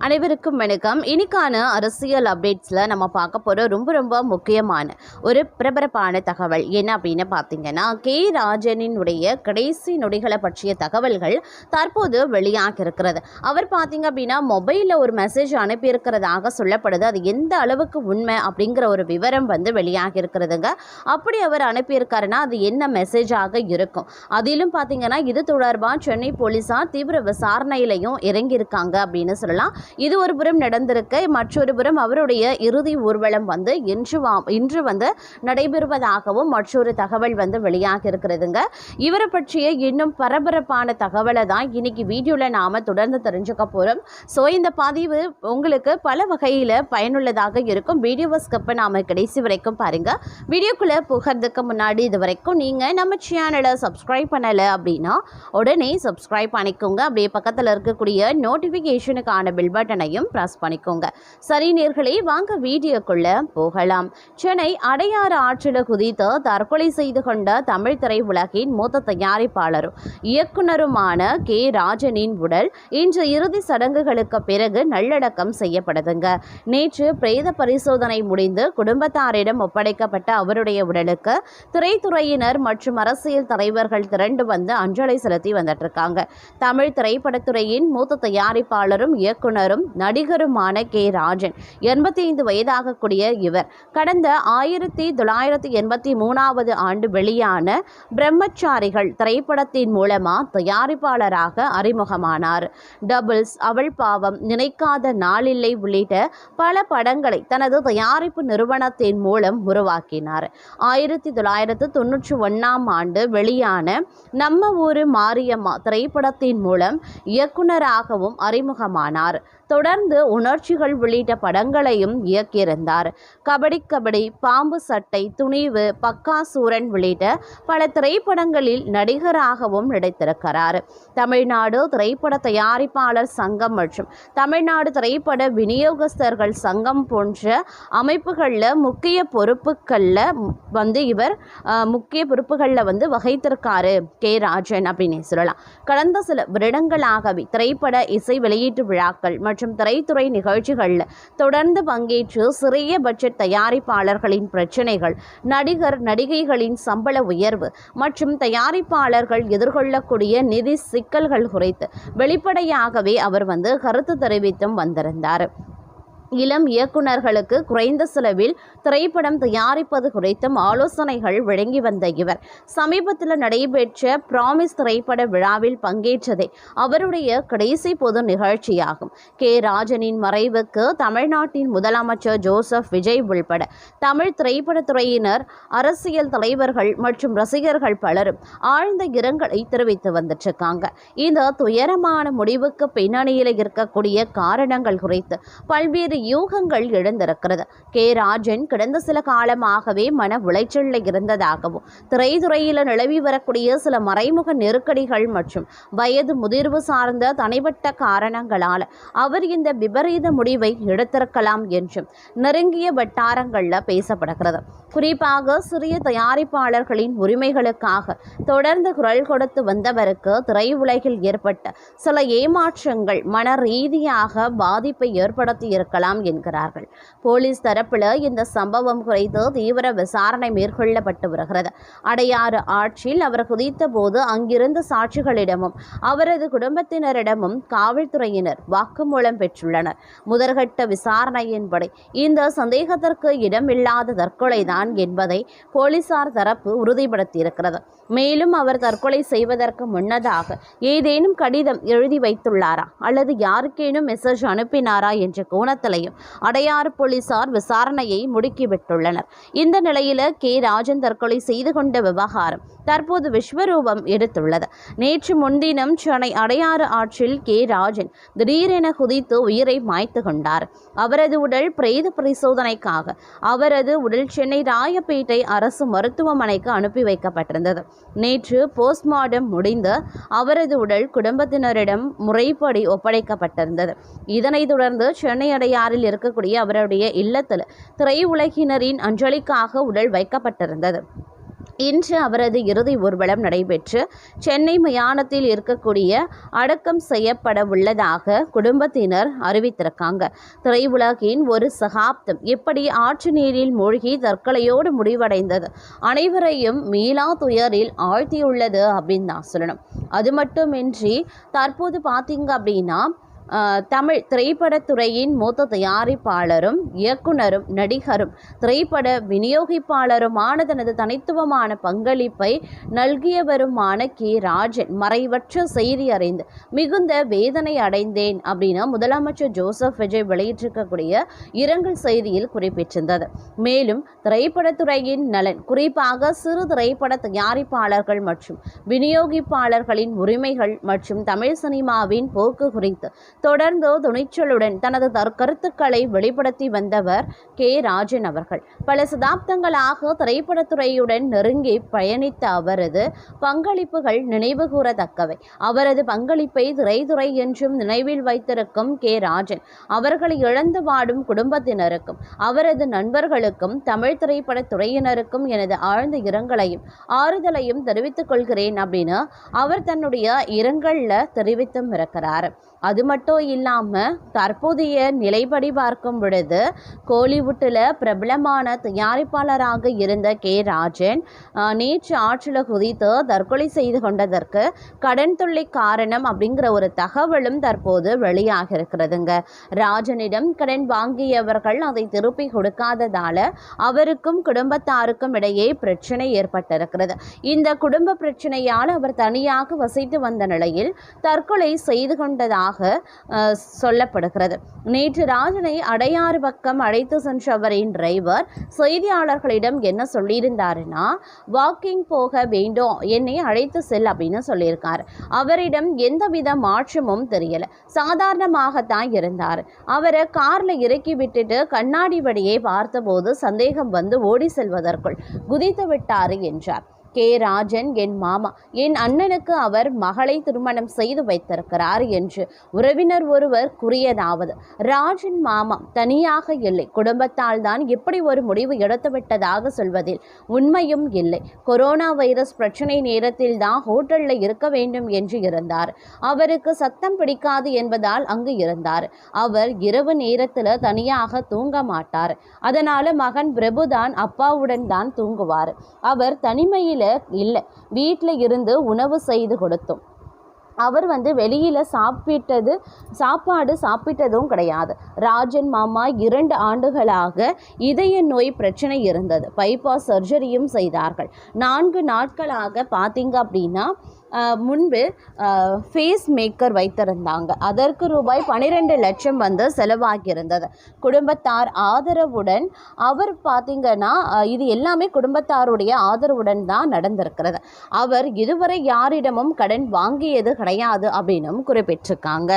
அனைவருக்கும் வணக்கம். இன்னைக்கான அரசியல் அப்டேட்ஸில் நம்ம பார்க்க போகிற ரொம்ப முக்கியமான ஒரு பிரபரப்பான தகவல் என்ன அப்படின்னு பார்த்தீங்கன்னா, கே ராஜனினுடைய கடைசி நொடிகளை பற்றிய தகவல்கள் தற்போது வெளியாக இருக்கிறது. அவர் பார்த்தீங்க அப்படின்னா மொபைலில் ஒரு மெசேஜ் அனுப்பியிருக்கிறதாக சொல்லப்படுது. அது எந்த அளவுக்கு உண்மை அப்படிங்கிற ஒரு விவரம் வெளியாக இருக்கிறதுங்க. அப்படி அவர் அனுப்பியிருக்காருன்னா அது என்ன மெசேஜாக இருக்கும்? அதிலும் பார்த்தீங்கன்னா இது தொடர்பாக சென்னை போலீஸார் தீவிர விசாரணையிலையும் இறங்கியிருக்காங்க அப்படின்னு சொல்லலாம். இது ஒரு புறம் நடந்திருக்க, மற்றொரு புறம் அவருடைய இறுதி ஊர்வலம் இன்று நடைபெறுவதாகவும் மற்றொரு தகவல் வெளியாக இருக்கிறதுங்க. இவரை பற்றிய இன்னும் பரபரப்பான தகவலை தான் இன்னைக்கு வீடியோவில் நாம தொடர்ந்து தெரிஞ்சுக்க போறோம். ஸோ இந்த பதிவு உங்களுக்கு பல வகையில் பயனுள்ளதாக இருக்கும். வீடியோவை ஸ்கிப் நாம கடைசி வரைக்கும் பாருங்க. வீடியோக்குள்ள புகிறதுக்கு முன்னாடி இது வரைக்கும் நீங்க நம்ம சேனலை சப்ஸ்கிரைப் பண்ணலை அப்படின்னா உடனே சப்ஸ்கிரைப் பண்ணிக்கோங்க. அப்படியே பக்கத்தில் இருக்கக்கூடிய நோட்டிஃபிகேஷனுக்கான பெல் பட்டனையும் பிரஸ் பண்ணிக்கோங்க. சரி நேர்களே, வாங்க வீடியோக்குள்ள போகலாம். சென்னை அடையாறு ஆற்றில் குதித்து தற்கொலை செய்து கொண்ட தமிழ் திரையுலகின் மூத்த தயாரிப்பாளரும் இயக்குனருமான கே ராஜனின் உடல் இன்று இறுதி சடங்குகளுக்கு பிறகு நல்லடக்கம் செய்யப்படுதுங்க. நேற்று பிரேத பரிசோதனை முடிந்து குடும்பத்தாரிடம் ஒப்படைக்கப்பட்ட அவருடைய உடலுக்கு திரைத்துறையினர் மற்றும் அரசியல் தலைவர்கள் திரண்டு அஞ்சலி செலுத்தி வந்துட்டு இருக்காங்க. தமிழ் திரைப்படத்துறையின் மூத்த தயாரிப்பாளரும் இயக்குனரும் நடிகருமான கே ராஜன் 85 வயதாகக்கூடிய இவர் கடந்த 1983 ஆண்டு வெளியான பிரம்மச்சாரிகள் திரைப்படத்தின் மூலமா தயாரிப்பாளராக அறிமுகமானார். டபுள்ஸ், அவள் பாவம், நினைக்காத நாளில்லை உள்ளிட்ட பல படங்களை தனது தயாரிப்பு நிறுவனத்தின் மூலம் உருவாக்கினார். 1991 ஆண்டு வெளியான நம்ம ஊரு மாரியம்மா திரைப்படத்தின் மூலம் இயக்குனராகவும் அறிமுகமானார். தொடர்ந்து உணர்ச்சிகள் உள்ளிட்ட படங்களையும் இயக்கியிருந்தார். கபடி கபடி, பாம்பு சட்டை, துணிவு, பக்காசூரன் உள்ளிட்ட பல திரைப்படங்களில் நடிகராகவும் நடித்திருக்கிறார். தமிழ்நாடு திரைப்பட தயாரிப்பாளர் சங்கம் மற்றும் தமிழ்நாடு திரைப்பட விநியோகஸ்தர்கள் சங்கம் போன்ற அமைப்புகளில் முக்கிய பொறுப்புகளில் இவர் வகித்திருக்காரு கே ராஜன் அப்படின்னு சொல்லலாம். கடந்த சில வருடங்களாகவே திரைப்பட இசை வெளியீட்டு விழாக்கள் மற்றும் திரைத்துறை நிகழ்ச்சிகளில் தொடர்ந்து பங்கேற்று சிறிய பட்ஜெட் தயாரிப்பாளர்களின் பிரச்சனைகள், நடிகைகளின் சம்பள உயர்வு மற்றும் தயாரிப்பாளர்கள் எதிர்கொள்ளக்கூடிய நிதி சிக்கல்கள் குறித்து வெளிப்படையாகவே அவர் கருத்து தெரிவித்தும் வந்திருந்தார். இளம் இயக்குநர்களுக்கு குறைந்த செலவில் திரைப்படம் தயாரிப்பது குறித்தும் ஆலோசனைகள் வழங்கி வந்த இவர் சமீபத்தில் நடைபெற்ற பிராமிஸ் திரைப்பட விழாவில் பங்கேற்றதே அவருடைய கடைசி பொது நிகழ்ச்சியாகும். கே ராஜனின் மறைவுக்கு தமிழ்நாட்டின் முதலமைச்சர் ஜோசப் விஜய் உள்பட தமிழ் திரைப்படத்துறையினர், அரசியல் தலைவர்கள் மற்றும் ரசிகர்கள் பலரும் ஆழ்ந்த இரங்கலை தெரிவித்து வந்துட்டிருக்காங்க. இந்த துயரமான முடிவுக்கு பின்னணியில் இருக்கக்கூடிய காரணங்கள் குறித்து பல்வேறு யூகங்கள் எழுந்திருக்கிறது. கே ராஜன் கடந்த சில காலமாகவே மன உளைச்சலில் இருந்ததாகவும், திரைத்துறையில் நிலவி வரக்கூடிய சில மறைமுக நெருக்கடிகள் மற்றும் வயது முதிர்வு சார்ந்த தனிப்பட்ட காரணங்களால் அவர் இந்த விபரீத முடிவை எடுத்திருக்கலாம் என்றும் நெருங்கிய வட்டாரங்களில் பேசப்படுகிறது. குறிப்பாக சிறிய தயாரிப்பாளர்களின் உரிமைகளுக்காக தொடர்ந்து குரல் கொடுத்து வந்தவருக்கு திரையுலகில் ஏற்பட்ட சில ஏமாற்றங்கள் மன ரீதியாக பாதிப்பை ஏற்படுத்தி இருக்கலாம் என்கிறார்கள். போலீஸ் தரப்பில் இந்த சம்பவம் குறித்து தீவிர விசாரணை மேற்கொள்ளப்பட்டு வருகிறது. அடையாறு ஆற்றில் அவர் குதித்த போது அங்கிருந்த சாட்சிகளிடமும் அவரது குடும்பத்தினரிடமும் காவல்துறையினர் வாக்குமூலம் பெற்றுள்ளனர். முதற்கட்ட விசாரணையின்படி இந்த சந்தேகத்திற்கு இடமில்லாத தற்கொலைதான் என்பதை போலீசார் தரப்பு உறுதிப்படுத்தியிருக்கிறது. மேலும் அவர் தற்கொலை செய்வதற்கு முன்னதாக ஏதேனும் கடிதம் எழுதி வைத்துள்ளாரா அல்லது யாருக்கேனும் மெசேஜ் அனுப்பினாரா என்ற கோணத்திலையும் அடையாறு போலீசார் விசாரணையை முடுக்கிவிட்டுள்ளனர். இந்த நிலையில கே ராஜன் தற்கொலை செய்து கொண்ட விவகாரம் தற்போது விஸ்வரூபம் எடுத்துள்ளது. நேற்று முன்தினம் சென்னை அடையாறு ஆற்றில் கே ராஜன் திடீரென குதித்து உயிரை மாய்த்து கொண்டார். அவரது உடல் பிரேத பரிசோதனைக்காக அவரது உடல் சென்னை ராயப்பேட்டை அரசு மருத்துவமனைக்கு அனுப்பி வைக்கப்பட்டிருந்தது. நேற்று போஸ்ட்மார்டம் முடிந்து அவரது உடல் குடும்பத்தினரிடம் முறைப்படி ஒப்படைக்கப்பட்டிருந்தது. இதனைத் தொடர்ந்து சென்னை அடையாறில் இருக்கக்கூடிய அவருடைய இல்லத்தில் திரையுலகினரின் அஞ்சலிக்காக உடல் வைக்கப்பட்டிருந்தது. இன்று அவரது இறுதி ஊர்வலம் நடைபெற்று சென்னை மயானத்தில் இருக்கக்கூடிய அடக்கம் செய்யப்பட உள்ளதாக குடும்பத்தினர் அறிவித்திருக்காங்க. திரையுலகின் ஒரு சகாப்தம் எப்படி ஆற்று நீரில் மூழ்கி தற்கொலையோடு முடிவடைந்தது அனைவரையும் மீளா துயரில் ஆழ்த்தியுள்ளது அப்படின்னு தான் சொல்லணும். அது மட்டுமின்றி தற்போது பார்த்தீங்க அப்படின்னா தமிழ் திரைப்படத்துறையின் மூத்த தயாரிப்பாளரும் இயக்குனரும் நடிகரும் திரைப்பட விநியோகிப்பாளருமான தனது தனித்துவமான பங்களிப்பை நல்கியவருமான கே. ராஜன் மறைவற்ற செய்தி அறிந்து மிகுந்த வேதனை அடைந்தேன் அப்படின்னு முதலமைச்சர் ஜோசப் விஜய் வெளியிட்டிருக்கக்கூடிய இரங்கல் செய்தியில் குறிப்பிட்டிருந்தது. மேலும் திரைப்படத்துறையின் நலன், குறிப்பாக சிறு திரைப்பட தயாரிப்பாளர்கள் மற்றும் விநியோகிப்பாளர்களின் உரிமைகள் மற்றும் தமிழ் சினிமாவின் போக்கு குறித்து தொடர்ந்து துணிச்சலுடன் தனது கருத்துக்களை வெளிப்படுத்தி வந்தவர் கே. ராஜன் அவர்கள். பல சதாப்தங்களாக திரைப்படத்துறையுடன் நெருங்கி பயணித்த அவரது பங்களிப்புகள் நினைவு கூறத்தக்கவை. அவரது பங்களிப்பை திரைத்துறை என்றும் நினைவில் வைத்திருக்கும் கே. ராஜன் அவர்களை இழந்து வாடும் குடும்பத்தினருக்கும் அவரது நண்பர்களுக்கும் தமிழ் திரைப்படத்துறையினருக்கும் எனது ஆழ்ந்த இரங்கலையும் ஆறுதலையும் தெரிவித்துக் கொள்கிறேன் அப்படின்னு அவர் தன்னுடைய இரங்கல்ல தெரிவித்தும் இருக்கிறார். அது மட்டும் இல்லாமல் தற்போதைய நிலைப்படி பார்க்கும் பொழுது கோலிவுட்டில் பிரபலமான தயாரிப்பாளராக இருந்த கே. ராஜன் நேற்று ஆற்றில் குதித்து தற்கொலை செய்து கொண்டதற்கு கடன் தொல்லை காரணம் அப்படிங்கிற ஒரு தகவலும் தற்போது வெளியாக இருக்கிறதுங்க. ராஜனிடம் கடன் வாங்கியவர்கள் அதை திருப்பி கொடுக்காததால அவருக்கும் குடும்பத்தாருக்கும் இடையே பிரச்சனை ஏற்பட்டிருக்கிறது. இந்த குடும்ப பிரச்சனையால் அவர் தனியாக வசித்து வந்த நிலையில் தற்கொலை செய்து கொண்டதாக சொல்லப்படுகிறது. நேற்று ராஜனை அடையாறு பக்கம் அழைத்து சென்ற அவரின் டிரைவர் செய்தியாளர்களிடம் என்ன சொல்லியிருந்தாருன்னா, வாக்கிங் போக வேண்டும், என்னை அழைத்து செல் அப்படின்னு சொல்லியிருக்காரு. அவரிடம் எந்தவித மாற்றமும் தெரியல, சாதாரணமாகத்தான் இருந்தார். அவரை கார்ல இறக்கி விட்டுட்டு கண்ணாடி வழியே பார்த்தபோது சந்தேகம் வந்து ஓடி செல்வதற்குள் குதித்து விட்டாரு என்றார். கே. ராஜன் என் மாமா, என் அண்ணனுக்கு அவர் மகளை திருமணம் செய்து வைத்திருக்கிறார் என்று உறவினர் ஒருவர் கூறியதாவது, ராஜன் மாமா தனியாக இல்லை, குடும்பத்தால் தான் இப்படி ஒரு முடிவு எடுத்துவிட்டதாக சொல்வதில் உண்மையும் இல்லை. கொரோனா வைரஸ் பிரச்சனை நேரத்தில் தான் ஹோட்டலில் இருக்க வேண்டும் என்று இருந்தார். அவருக்கு சத்தம் பிடிக்காது என்பதால் அங்கு இருந்தார். அவர் இரவு நேரத்தில் தனியாக தூங்க மாட்டார். அதனால மகன் பிரபுதான் அப்பாவுடன் தான் தூங்குவார். அவர் தனிமையில் இல்லை, வீட்டில் இருந்து உணவு செய்து கொடுத்தோம். அவர் வெளியில் சாப்பாடு சாப்பிட்டதும் கிடையாது. ராஜன் மாமா 2 ஆண்டுகளாக இதய நோய் பிரச்சனை இருந்தது. பைபாஸ் சர்ஜரியும் செய்தார்கள். 4 நாட்களாக பார்த்தீங்க அப்படின்னா முன்பு ஃபேஸ் மேக்கர் வைத்திருந்தாங்க. அதற்கு ரூபாய் 12 லட்சம் செலவாகியிருந்தது. குடும்பத்தார் ஆதரவுடன் அவர் பார்த்தீங்கன்னா இது எல்லாமே குடும்பத்தாருடைய ஆதரவுடன் தான் நடந்திருக்கிறது. அவர் இதுவரை யாரிடமும் கடன் வாங்கியது கிடையாது அப்படின்னும் குறிப்பிட்டிருக்காங்க.